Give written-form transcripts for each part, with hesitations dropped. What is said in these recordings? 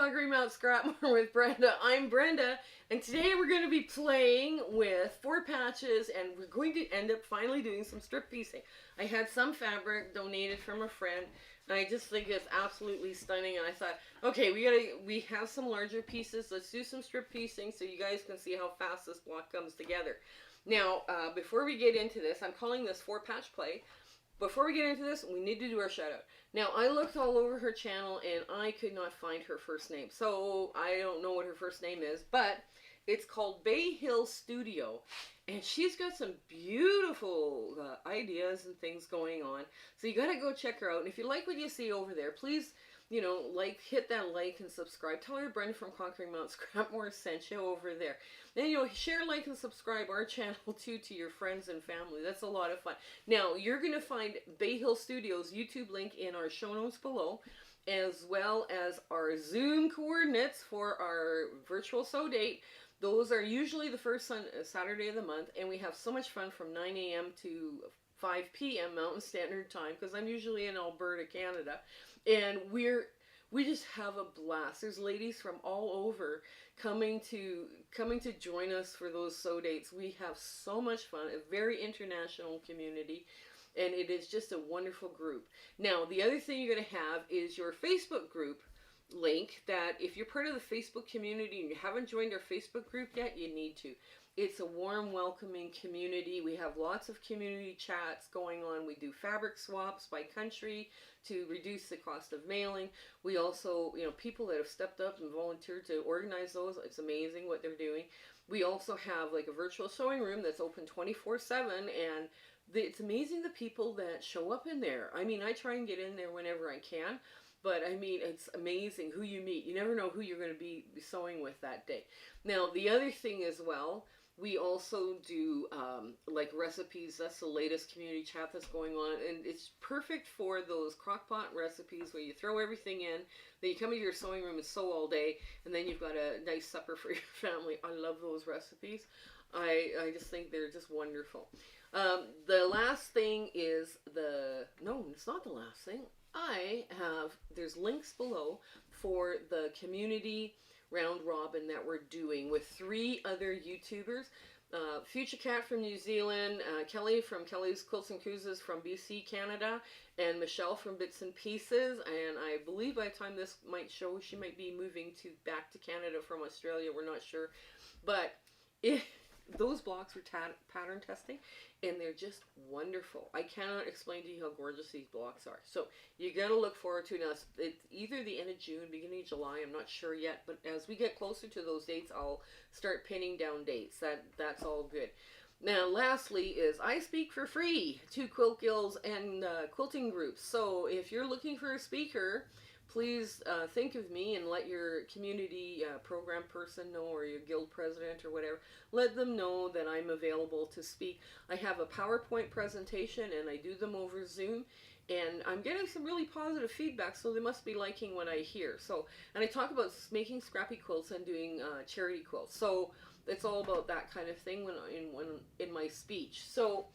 Conquering Mount Scrapmore with Brenda. I'm Brenda, and today we're going to be playing with 4 patches, and we're going to end up finally doing some strip piecing. I had some fabric donated from a friend, and I just think it's absolutely stunning, and I thought, okay, we have some larger pieces, let's do some strip piecing so you guys can see how fast this block comes together. Now, before we get into this, I'm calling this 4-patch play. Before we get into this, we need to do our shout out. Now, I looked all over her channel and I could not find her first name. So, I don't know what her first name is, but it's called Bayhill Studio. And she's got some beautiful ideas and things going on. So, you gotta go check her out. And if you like what you see over there, please, you know, hit that like and subscribe. Tell her Brenda from Conquering Mount Scrapmore sent you over there. Then, you know, share, like, and subscribe our channel, too, to your friends and family. That's a lot of fun. Now, you're going to find Bayhill Studio's YouTube link in our show notes below, as well as our Zoom coordinates for our virtual sew date. Those are usually the first Saturday of the month, and we have so much fun from 9 a.m. to 5 p.m. Mountain Standard Time, because I'm usually in Alberta, Canada, and we just have a blast. There's ladies from all over coming to join us for those sew dates. We have so much fun, a very international community, and it is just a wonderful group. Now, the other thing you're going to have is your Facebook group link, that if you're part of the Facebook community and you haven't joined our Facebook group yet, you need to. It's a warm, welcoming community. We have lots of community chats going on. We do fabric swaps by country to reduce the cost of mailing. We also, you know, people that have stepped up and volunteered to organize those. It's amazing what they're doing. We also have like a virtual sewing room that's open 24/7, and it's amazing the people that show up in there. I mean, I try and get in there whenever I can. But, I mean, it's amazing who you meet. You never know who you're going to be sewing with that day. Now, the other thing as well, we also do, like, recipes. That's the latest community chat that's going on. And it's perfect for those crock-pot recipes where you throw everything in, then you come into your sewing room and sew all day, and then you've got a nice supper for your family. I love those recipes. I just think they're just wonderful. The last thing is no, it's not the last thing. There's links below for the community round robin that we're doing with 3 other YouTubers. Future Cat from New Zealand, Kelly from Kelly's Quilts and Cruises from BC, Canada, and Michelle from Bits and Pieces. And I believe by the time this might show, she might be moving back to Canada from Australia. We're not sure. But those blocks were pattern testing, and they're just wonderful. I cannot explain to you how gorgeous these blocks are. So you got to look forward to it. Now, it's either the end of June, beginning of July. I'm not sure yet, but as we get closer to those dates, I'll start pinning down dates. That's all good. Now, lastly is I speak for free to quilt guilds and quilting groups. So if you're looking for a speaker, please think of me and let your community program person know, or your guild president or whatever. Let them know that I'm available to speak. I have a PowerPoint presentation and I do them over Zoom. And I'm getting some really positive feedback, so they must be liking what I hear. So, and I talk about making scrappy quilts and doing charity quilts. So it's all about that kind of thing in my speech. So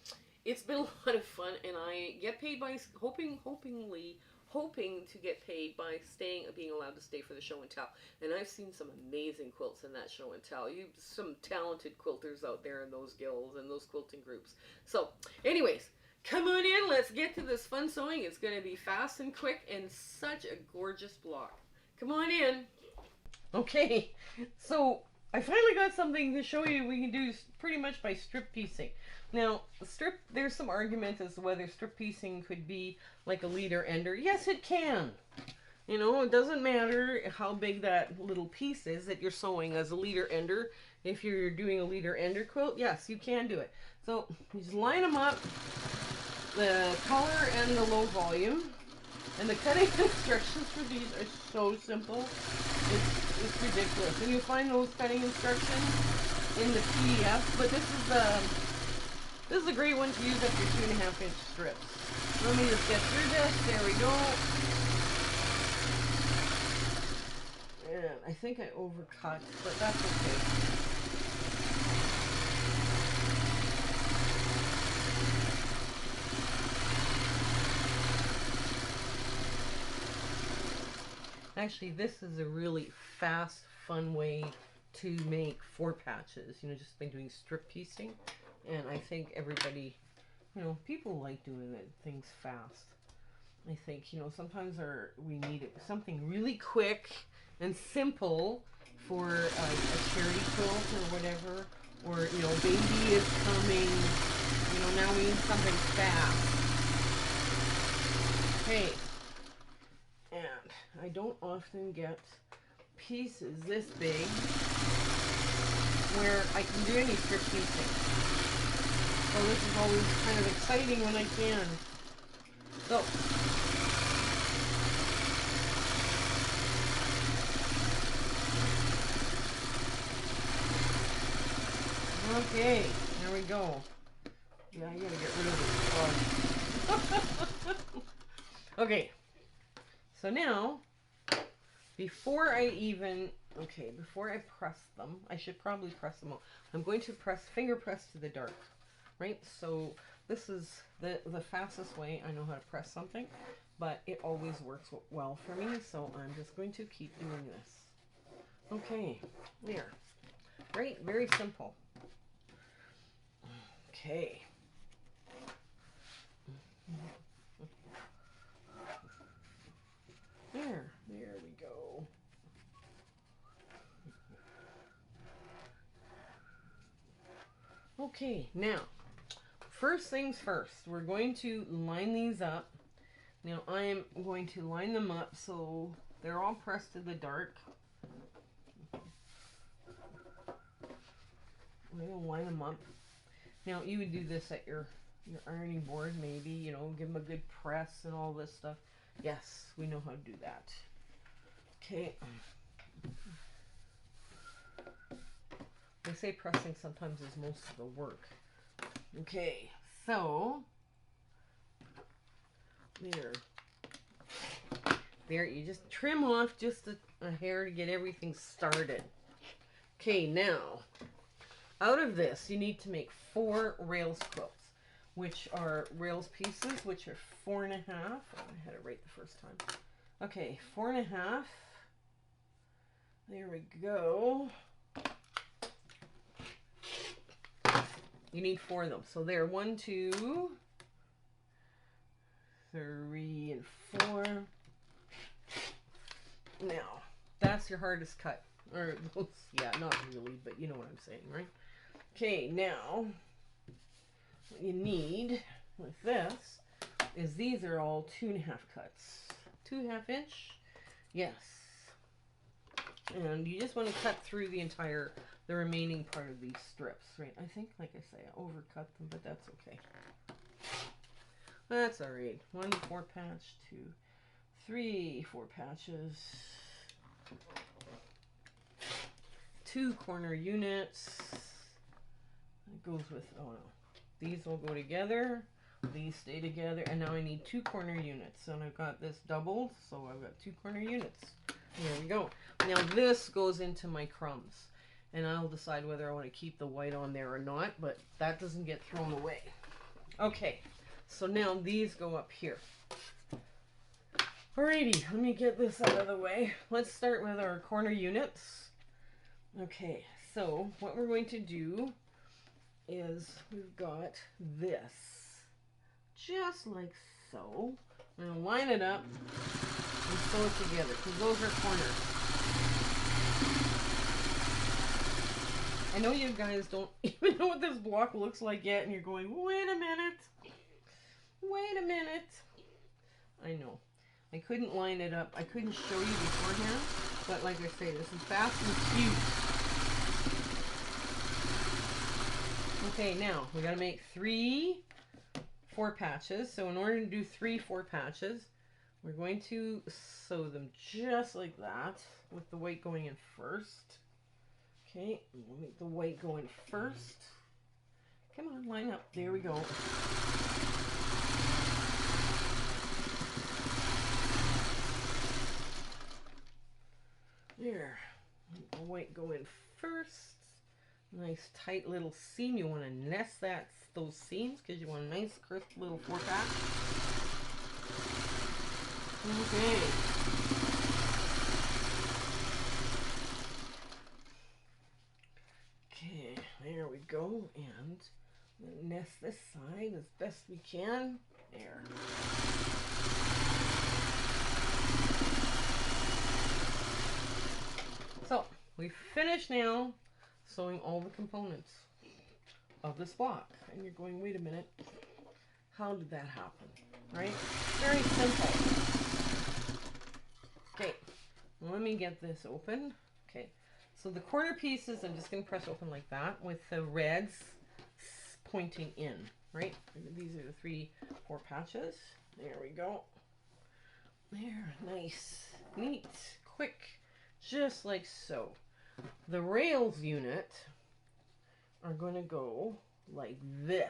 it's been a lot of fun, and I get paid by hoping to get paid by being allowed to stay for the show and tell. And I've seen some amazing quilts in that show and tell. Some talented quilters out there in those guilds and those quilting groups. So, anyways, come on in. Let's get to this fun sewing. It's going to be fast and quick and such a gorgeous block. Come on in. Okay, so I finally got something to show you we can do pretty much by strip piecing. Now, there's some argument as to whether strip piecing could be like a leader ender. Yes, it can. You know, it doesn't matter how big that little piece is that you're sewing as a leader ender. If you're doing a leader ender quilt, yes, you can do it. So, you just line them up, the color and the low volume. And the cutting instructions for these are so simple. It's ridiculous. And you'll find those cutting instructions in the PDF, but this is a great one to use up your 2.5-inch strips. Let me just get through this. There we go. And I think I overcut, but that's okay. Actually, this is a really fast, fun way to make 4 patches, you know, just by doing strip piecing. And I think everybody, you know, people like doing things fast. I think, you know, sometimes we need something really quick and simple for a charity quilt or whatever. Or, you know, baby is coming, you know, now we need something fast. Okay. And I don't often get pieces this big where I can do any strip piecing. So this is always kind of exciting when I can. So, okay, there we go. Yeah, I gotta get rid of this bug. Okay, so now, before I press them, I should probably press them out. I'm going to finger press to the dark, right? So this is the fastest way I know how to press something, but it always works well for me, so I'm just going to keep doing this. Okay, there. Right, very simple. Okay. There we go. Okay, now, first things first, we're going to line these up. Now, I am going to line them up so they're all pressed to the dark. I'm going to line them up. Now, you would do this at your ironing board, maybe, you know, give them a good press and all this stuff. Yes, we know how to do that. Okay. They say pressing sometimes is most of the work. Okay, so there, you just trim off just a hair to get everything started. Okay, now out of this you need to make 4 rails quilts, which are rails pieces, which are 4.5. Oh, I had it right the first time. Okay, 4.5. There we go. You need 4 of them. So there, 1, 2, 3, and 4. Now, that's your hardest cut. Or, yeah, not really, but you know what I'm saying, right? Okay, now, what you need with this is these are all 2.5 cuts. 2.5 inch? Yes. And you just want to cut through the remaining part of these strips, right? I think, like I say, I overcut them, but that's okay. That's all right. 1 4 patch, 2, 3 4 patches, 2 corner units. It goes with, oh no, these will go together, these stay together, and now I need 2 corner units. And I've got this doubled, so I've got 2 corner units. There we go. Now this goes into my crumbs, and I'll decide whether I want to keep the white on there or not, but that doesn't get thrown away. Okay, so now these go up here. Alrighty, let me get this out of the way. Let's start with our corner units. Okay, so what we're going to do is we've got this, just like so. I'm going to line it up and sew it together, because those are corners. I know you guys don't even know what this block looks like yet, and you're going, wait a minute. Wait a minute. I know. I couldn't line it up. I couldn't show you beforehand, but like I say, this is fast and cute. Okay, now we got to make 3 4 patches. So in order to do 3 4 patches, we're going to sew them just like that, with the white going in first. Okay, we'll make the white go in first. Come on, line up. There we go. There. Make the white go in first. Nice tight little seam. You want to nest those seams because you want a nice crisp little 4 pack. Okay. go, and nest this side as best we can. There. So we've finished now sewing all the components of this block. And you're going, wait a minute, how did that happen? Right? Very simple. Okay, let me get this open. Okay, so the corner pieces, I'm just going to press open like that with the reds pointing in, right? These are the 4 patches. There we go. There, nice, neat, quick, just like so. The rails unit are going to go like this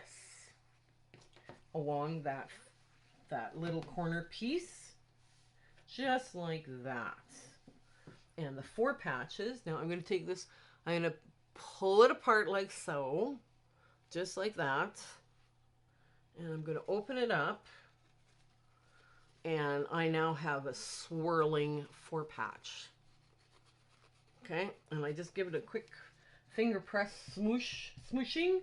along that little corner piece, just like that. And the 4 patches, now I'm going to take this, I'm going to pull it apart like so, just like that, and I'm going to open it up, and I now have a swirling 4 patch. Okay, and I just give it a quick finger press smooshing.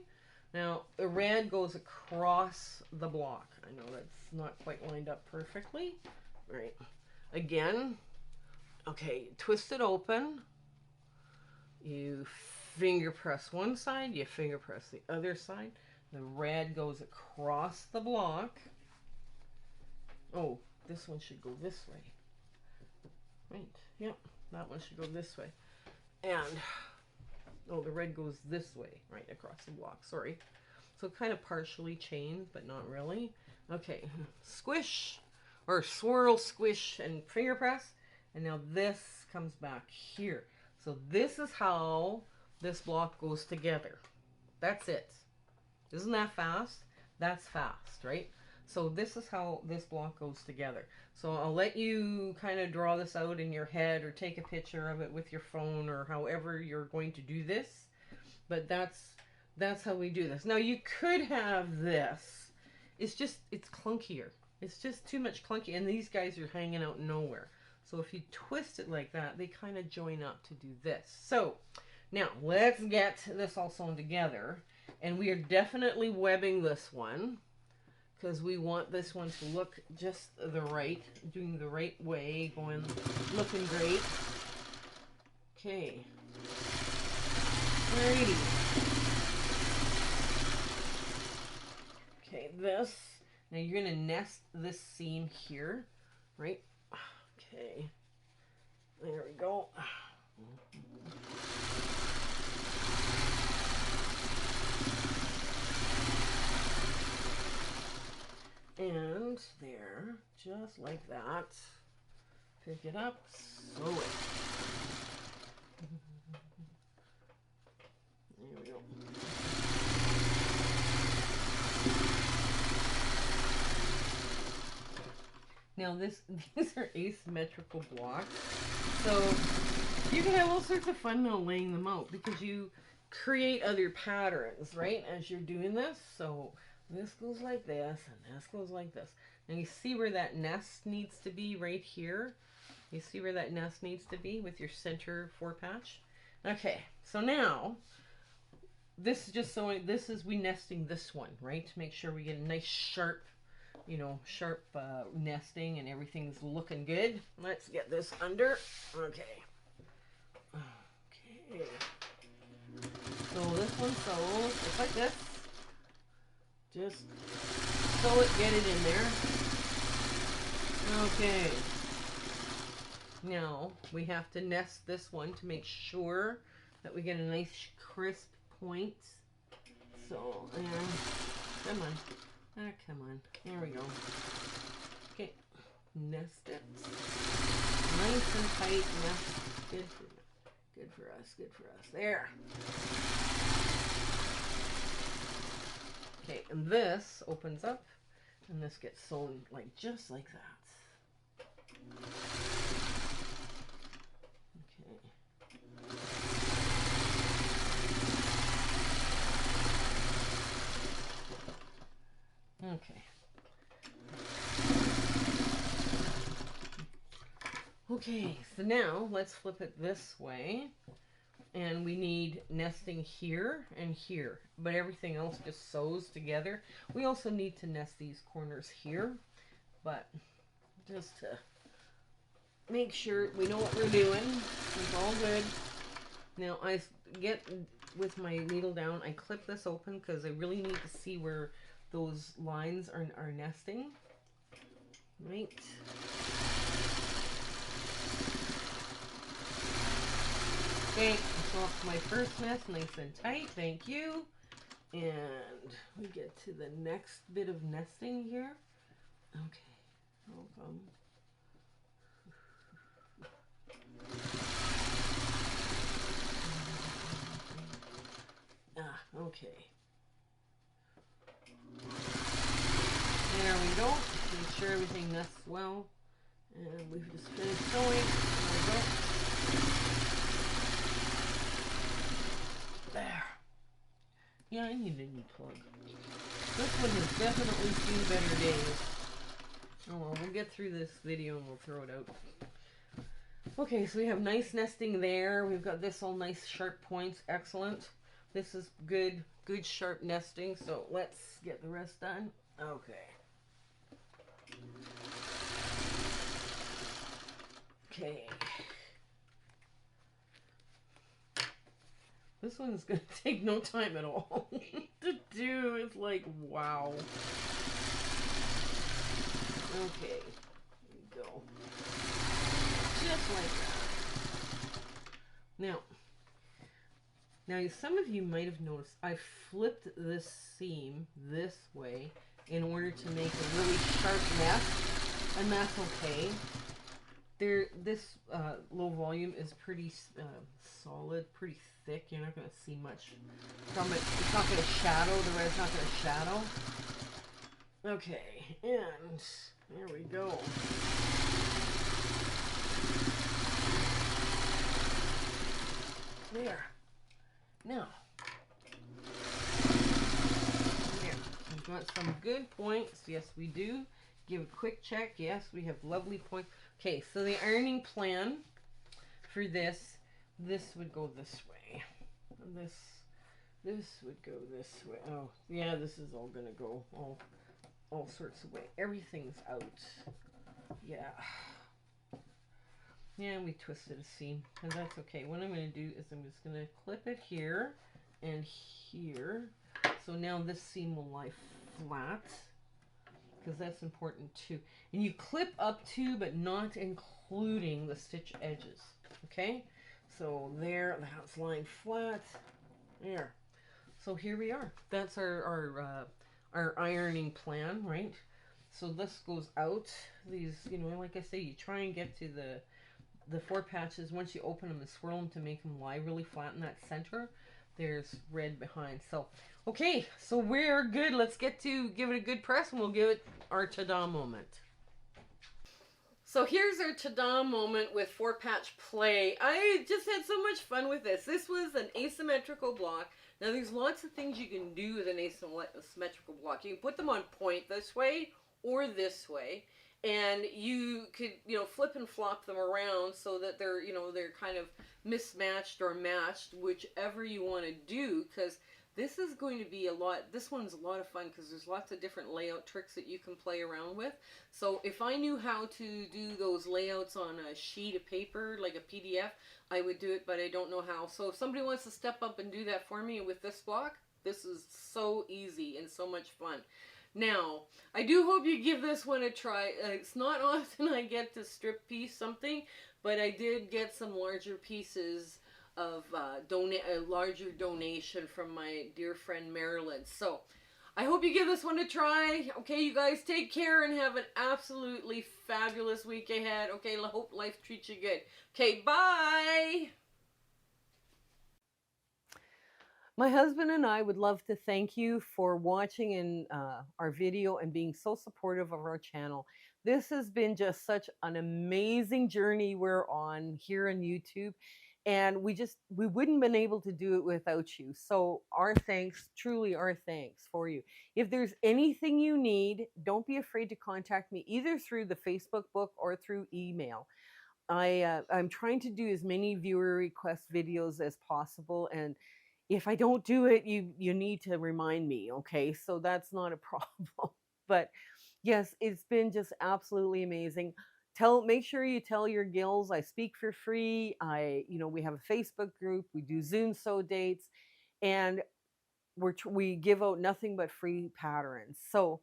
Now the red goes across the block. I know that's not quite lined up perfectly. Right, again, okay, twist it open. You finger press one side, you finger press the other side. The red goes across the block. Oh, this one should go this way. Right, yep, that one should go this way. And, oh, the red goes this way, right across the block, sorry. So kind of partially chained, but not really. Okay, squish, or swirl, squish, and finger press. And now this comes back here. So this is how this block goes together. That's it. Isn't that fast? That's fast, right? So this is how this block goes together. So I'll let you kind of draw this out in your head or take a picture of it with your phone or however you're going to do this. But that's how we do this. Now you could have this. It's clunkier. It's just too much clunky. And these guys are hanging out nowhere. So if you twist it like that, they kind of join up to do this. So now let's get this all sewn together. And we are definitely webbing this one, because we want this one to look just the right, doing the right way, looking great. Okay. Alrighty. Okay, this. Now you're going to nest this seam here, right? Okay. There we go. And there, just like that. Pick it up, sew it. There we go. Now these are asymmetrical blocks, so you can have all sorts of fun now laying them out, because you create other patterns, right, as you're doing this. So this goes like this, and this goes like this. And you see where that nest needs to be right here? You see where that nest needs to be with your center 4 patch? Okay, so now, this is just sewing, we nesting this one, right? To make sure we get a nice sharp, nesting and everything's looking good. Let's get this under. Okay. Okay. So this one sews just like this. Just sew it, get it in there. Okay. Now we have to nest this one to make sure that we get a nice crisp point. So, come on. Ah, come on. There we go. Okay. Nest it. Nice and tight. Nest. Good for us. Good for us. There. Okay, and this opens up, and this gets sewn like just like that. Okay. Okay. Okay, so now let's flip it this way, and we need nesting here and here, but everything else just sews together. We also need to nest these corners here, but just to make sure we know what we're doing. It's all good. Now I get with my needle down, I clip this open because I really need to see where those lines are nesting. Right. Okay, so up to my first nest, nice and tight, thank you. And we get to the next bit of nesting here. Okay, hold on. Okay. There we go. Make sure everything nests well. And we've just finished sewing. There. Yeah, I need a new plug. This one has definitely seen better days. Oh well, we'll get through this video and we'll throw it out. Okay, so we have nice nesting there. We've got this all nice sharp points. Excellent. This is good sharp nesting. So let's get the rest done. Okay. Okay. This one's going to take no time at all to do. It's like, wow. Okay. There we go. Just like that. Now, some of you might have noticed I flipped this seam this way in order to make a really sharp nest, and that's okay. This low volume is pretty solid, pretty thick. You're not going to see much from it. It's not going to shadow. The red's not going to shadow. Okay, and there we go. There. Now, there. We've got some good points. Yes, we do. Give a quick check. Yes, we have lovely points. Okay, so the ironing plan for this would go this way. And this would go this way. Oh, yeah, this is all gonna go all sorts of way. Everything's out. Yeah. Yeah, we twisted a seam, and that's okay. What I'm going to do is I'm just going to clip it here and here. So now this seam will lie flat, because that's important too. And you clip up to, but not including the stitch edges. Okay? So there, that's lying flat. There. So here we are. That's our ironing plan, right? So this goes out. These, like I say, you try and get to the 4 patches. Once you open them and swirl them to make them lie really flat in that center, there's red behind. So, okay, so we're good. Let's give it a good press, and we'll give it our ta-da moment. So here's our ta-da moment with 4-patch play. I just had so much fun with this. This was an asymmetrical block. Now there's lots of things you can do with an asymmetrical block. You can put them on point this way or this way. And you could, flip and flop them around so that they're kind of mismatched or matched, whichever you want to do, because this is going to be this one's a lot of fun because there's lots of different layout tricks that you can play around with. So if I knew how to do those layouts on a sheet of paper, like a PDF, I would do it, but I don't know how. So if somebody wants to step up and do that for me with this block, this is so easy and so much fun. Now, I do hope you give this one a try. It's not often I get to strip piece something, but I did get some larger pieces of a larger donation from my dear friend Marilyn. So, I hope you give this one a try. Okay, you guys take care and have an absolutely fabulous week ahead. Okay, I hope life treats you good. Okay, bye! My husband and I would love to thank you for watching our video and being so supportive of our channel. This has been just such an amazing journey we're on here on YouTube, and we wouldn't have been able to do it without you. So our thanks, truly our thanks for you. If there's anything you need, don't be afraid to contact me either through the Facebook book or through email. I'm trying to do as many viewer request videos as possible, and if I don't do it, you need to remind me, okay? So that's not a problem. But yes, it's been just absolutely amazing. Make sure you tell your gills I speak for free. We have a Facebook group, we do Zoom sew dates, and we give out nothing but free patterns. So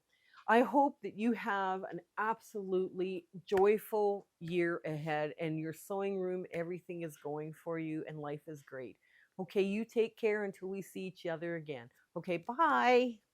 I hope that you have an absolutely joyful year ahead, and your sewing room, everything is going for you, and life is great. Okay, you take care until we see each other again. Okay, bye.